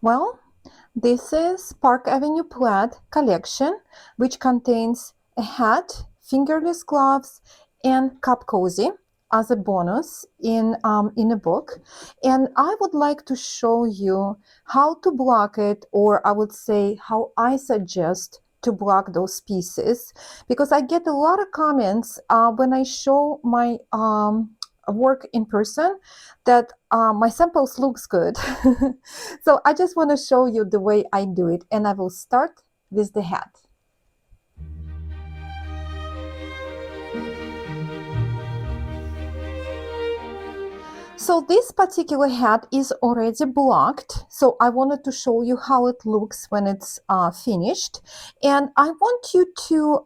Well, this is Park Avenue Plaid collection, which contains a hat, fingerless gloves, and cup cozy as a bonus in a book. And I would like to show you how to block it, or I would say how I suggest to block those pieces, because I get a lot of comments when I show my work in person that my samples looks good. So I just want to show you the way I do it, and I will start with the hat. So this particular hat is already blocked. So I wanted to show you how it looks when it's finished. And I want you to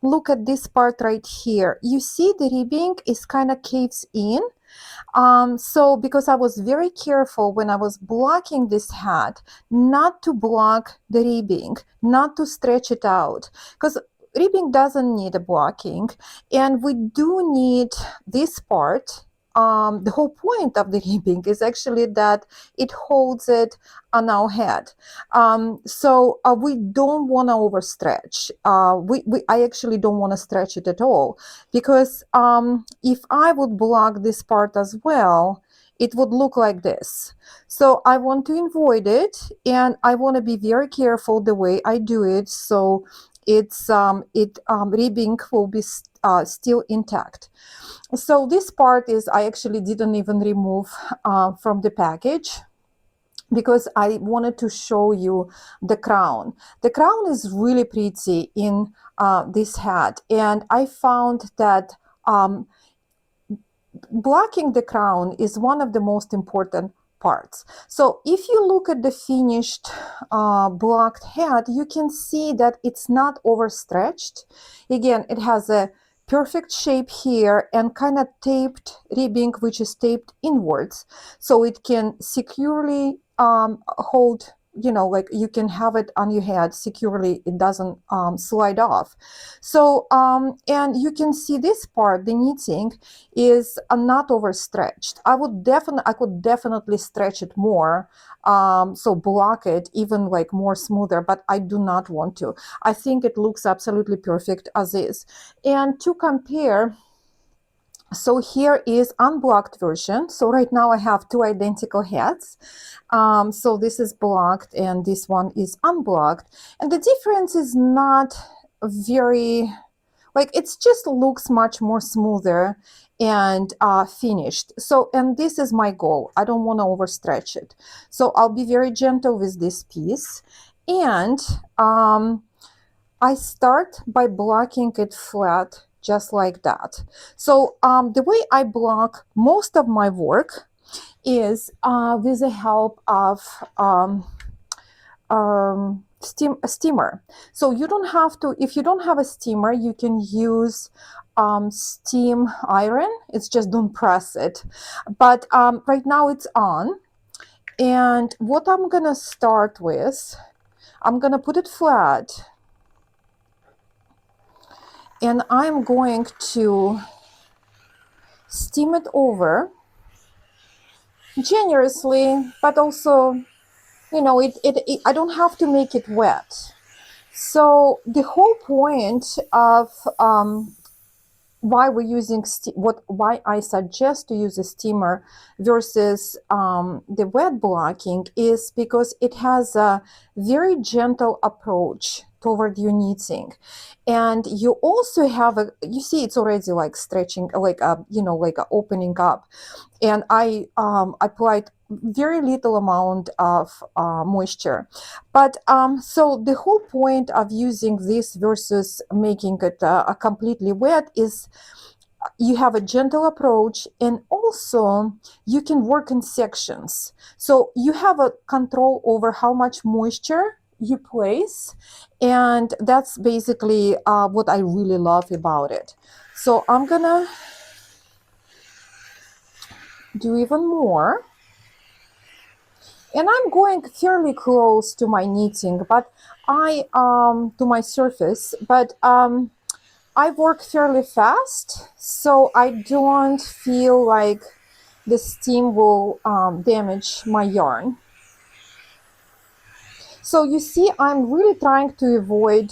look at this part right here. You see the ribbing is kind of caves in. So because I was very careful when I was blocking this hat, not to block the ribbing, not to stretch it out, because ribbing doesn't need a blocking, and we do need this part. The whole point of the ribbing is actually that it holds it on our head. So we don't want to overstretch. I actually don't want to stretch it at all, because if I would block this part as well, it would look like this. So I want to avoid it, and I want to be very careful the way I do it, so ribbing will be still intact. So this part is, I actually didn't even remove from the package, because I wanted to show you the crown. The crown is really pretty in this hat, and I found that blocking the crown is one of the most important parts. So if you look at the finished blocked hat, you can see that it's not overstretched. Again, it has a perfect shape here and kind of taped ribbing, which is taped inwards, so it can securely hold, like you can have it on your head securely. It doesn't slide off. So and you can see this part, the knitting is not overstretched. I could definitely stretch it more, so block it even like more smoother, but I do not want to. I think it looks absolutely perfect as is. And to compare, so here is unblocked version. So right now I have two identical hats. So this is blocked and this one is unblocked. And the difference is not very, like, it's just looks much more smoother and finished. So, and this is my goal. I don't want to overstretch it. So I'll be very gentle with this piece. And I start by blocking it flat, just like that. So the way I block most of my work is with the help of a steamer. So you don't have to, if you don't have a steamer, you can use steam iron. It's just don't press it. But right now it's on. And what I'm gonna start with, I'm gonna put it flat, and I'm going to steam it over generously, but also, I don't have to make it wet. So the whole point of why we're using why I suggest to use a steamer versus the wet blocking is because it has a very gentle approach toward your knitting, and you also have you see it's already like stretching, like a opening up, and I applied very little amount of moisture. But so the whole point of using this versus making it a completely wet is you have a gentle approach, and also you can work in sections. So you have a control over how much moisture you place, and that's basically what I really love about it. So I'm gonna do even more. And I'm going fairly close to my knitting, but to my surface, but I work fairly fast, so I don't feel like the steam will damage my yarn. So you see, I'm really trying to avoid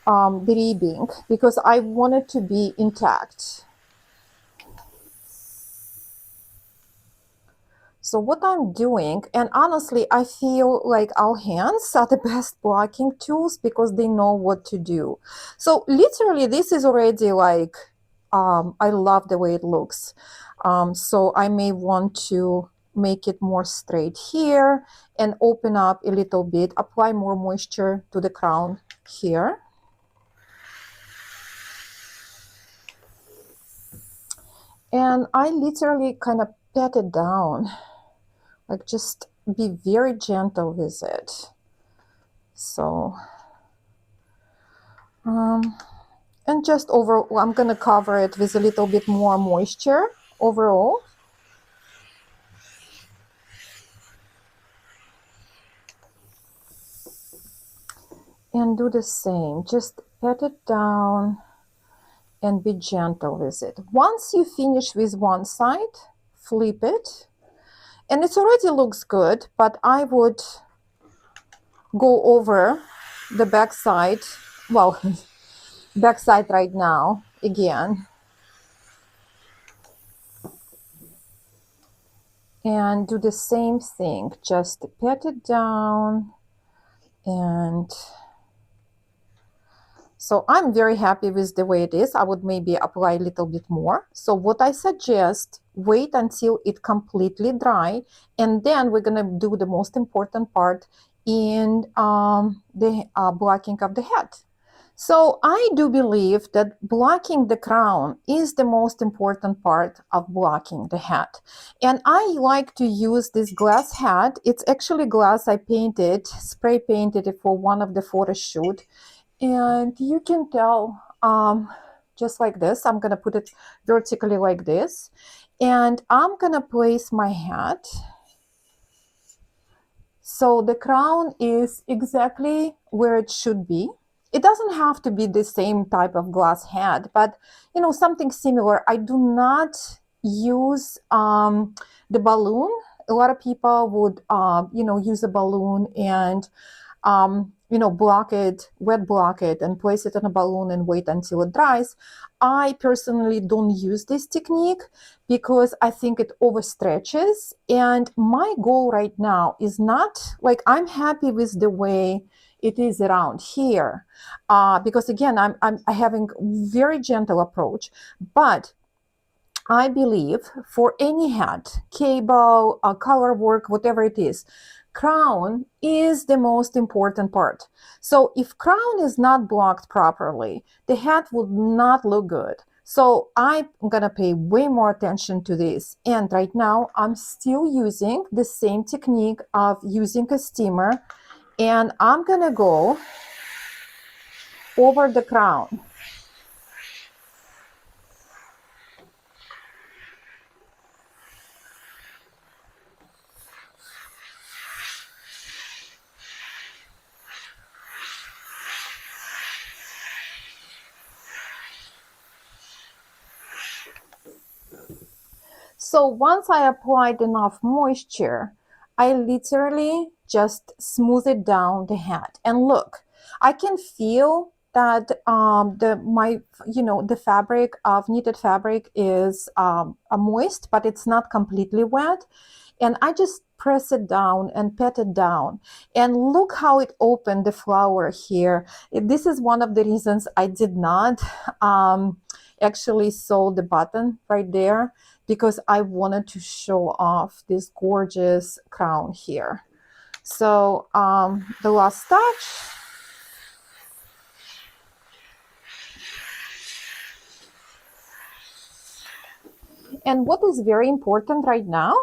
the ribbing because I want it to be intact. So what I'm doing, and honestly, I feel like our hands are the best blocking tools because they know what to do. So literally, this is already like, I love the way it looks. So I may want to make it more straight here and open up a little bit, apply more moisture to the crown here. And I literally kind of pat it down, like just be very gentle with it. So, and just I'm gonna cover it with a little bit more moisture overall. And do the same, just pat it down and be gentle with it. Once you finish with one side, flip it. And it already looks good, but I would go over the back side, well, back side right now again. And do the same thing, just pat it down. And so I'm very happy with the way it is. I would maybe apply a little bit more. So what I suggest, wait until it completely dry, and then we're gonna do the most important part in the blocking of the head. So I do believe that blocking the crown is the most important part of blocking the hat. And I like to use this glass hat. It's actually glass I painted, spray painted it for one of the photo shoot. And you can tell just like this. I'm gonna put it vertically like this. And I'm gonna place my hat. So the crown is exactly where it should be. It doesn't have to be the same type of glass hat, but something similar. I do not use the balloon. A lot of people would use a balloon and block it, wet block it, and place it on a balloon and wait until it dries. I personally don't use this technique because I think it overstretches. And my goal right now is not like, I'm happy with the way it is around here, because again, I'm having very gentle approach, but I believe for any hat, cable, color work, whatever it is, crown is the most important part. So if crown is not blocked properly, the hat would not look good. So I'm gonna pay way more attention to this. And right now I'm still using the same technique of using a steamer, and I'm gonna go over the crown. So once I applied enough moisture, I literally just smooth it down the hat. And look, I can feel that the fabric of knitted fabric is moist, but it's not completely wet. And I just press it down and pat it down. And look how it opened the flower here. This is one of the reasons I did not actually sew the button right there, because I wanted to show off this gorgeous crown here. So the last touch. And what is very important right now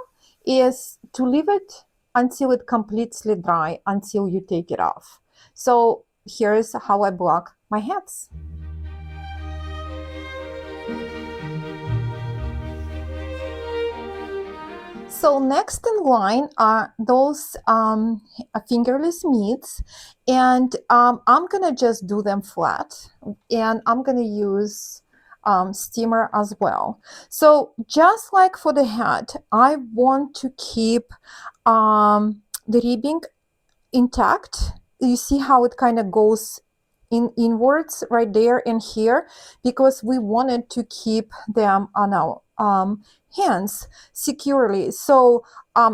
is to leave it until it completely dry, until you take it off. So here's how I block my hats. So next in line are those fingerless mitts, and I'm gonna just do them flat, and I'm gonna use steamer as well. So just like for the hat, I want to keep the ribbing intact. You see how it kind of goes inwards right there and here, because we wanted to keep them on our hands securely. So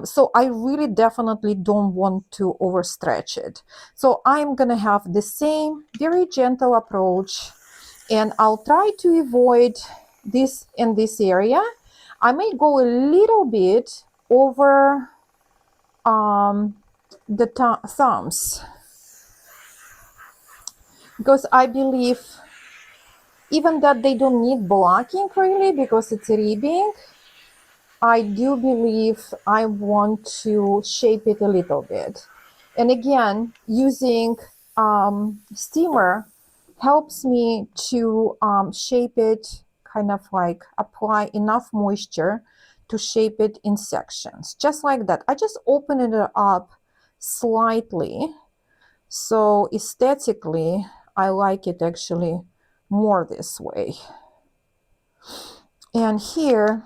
so I really definitely don't want to overstretch it. So I'm gonna have the same very gentle approach, and I'll try to avoid this in this area. I may go a little bit over the thumbs, because I believe even that they don't need blocking really because it's ribbing. I do believe I want to shape it a little bit. And again, using steamer helps me to shape it, kind of like apply enough moisture to shape it in sections, just like that. I just open it up slightly. So aesthetically, I like it actually more this way. And here,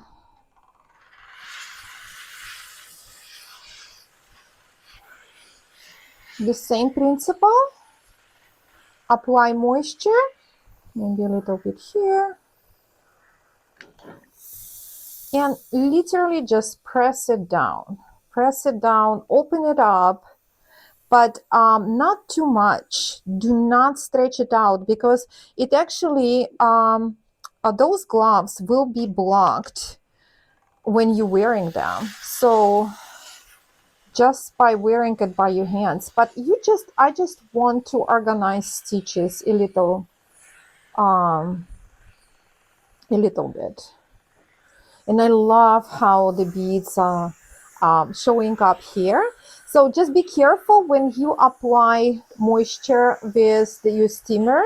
the same principle, apply moisture, maybe a little bit here, and literally just press it down, open it up, but not too much. Do not stretch it out, because it actually, those gloves will be blocked when you're wearing them. So just by wearing it by your hands, but I just want to organize stitches a little bit. And I love how the beads are showing up here. So just be careful when you apply moisture with your steamer.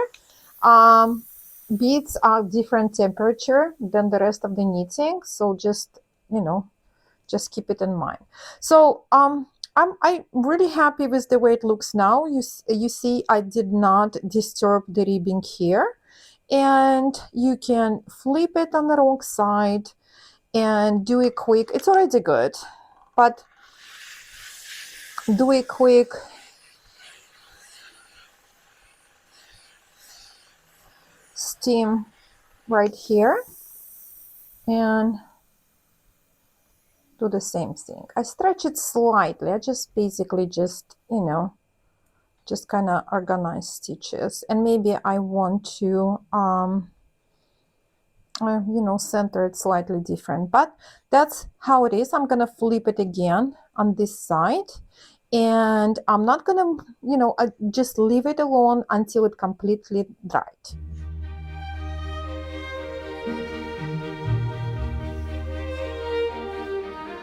Beads are different temperature than the rest of the knitting, so just, you know, just keep it in mind. So I'm really happy with the way it looks now. You see I did not disturb the ribbing here, and you can flip it on the wrong side and do a quick, it's already good, but do a quick steam right here and do the same thing. I stretch it slightly. I just basically just, you know, just kind of organize stitches, and maybe I want to you know, center it slightly different, but that's how it is. I'm gonna flip it again on this side, and I'm not gonna, you know, just leave it alone until it completely dried.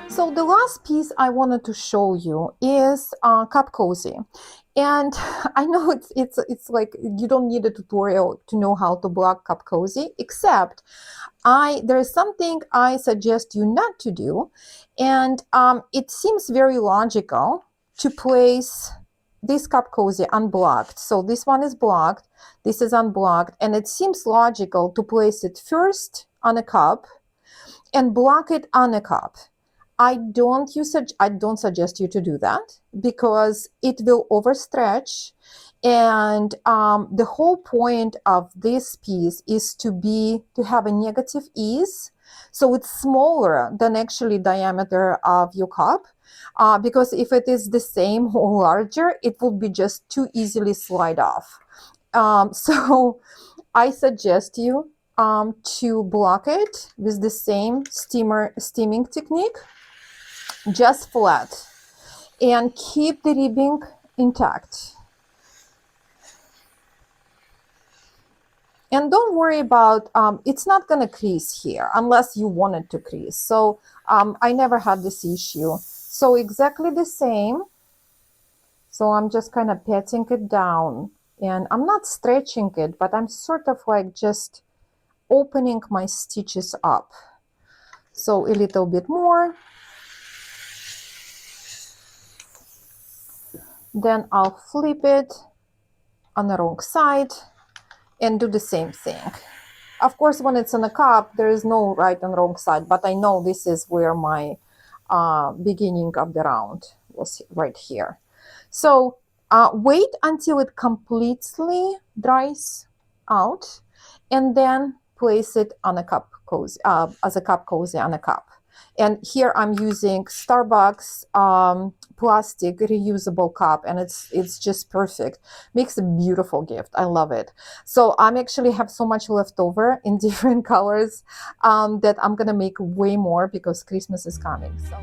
So the last piece I wanted to show you is cup cozy. And I know it's like you don't need a tutorial to know how to block cup cozy, except there is something I suggest you not to do, and it seems very logical to place this cup cozy unblocked. So this one is blocked, this is unblocked, and it seems logical to place it first on a cup and block it on a cup. I don't suggest you to do that, because it will overstretch, and the whole point of this piece is to have a negative ease, so it's smaller than actually diameter of your cup, because if it is the same or larger, it will be just too easily slide off. So I suggest you to block it with the same steaming technique, just flat, and keep the ribbing intact. And don't worry about, it's not gonna crease here unless you want it to crease. So I never had this issue. So exactly the same. So I'm just kind of patting it down, and I'm not stretching it, but I'm sort of like just opening my stitches up. So a little bit more. Then I'll flip it on the wrong side and do the same thing. Of course, when it's in a cup, there is no right and wrong side, but I know this is where my beginning of the round was, right here. So wait until it completely dries out, and then place it on a cup cozy, as a cup cozy on a cup. And here I'm using Starbucks plastic reusable cup, and it's just perfect. Makes a beautiful gift. I love it. So I'm actually have so much left over in different colors that I'm gonna make way more because Christmas is coming. So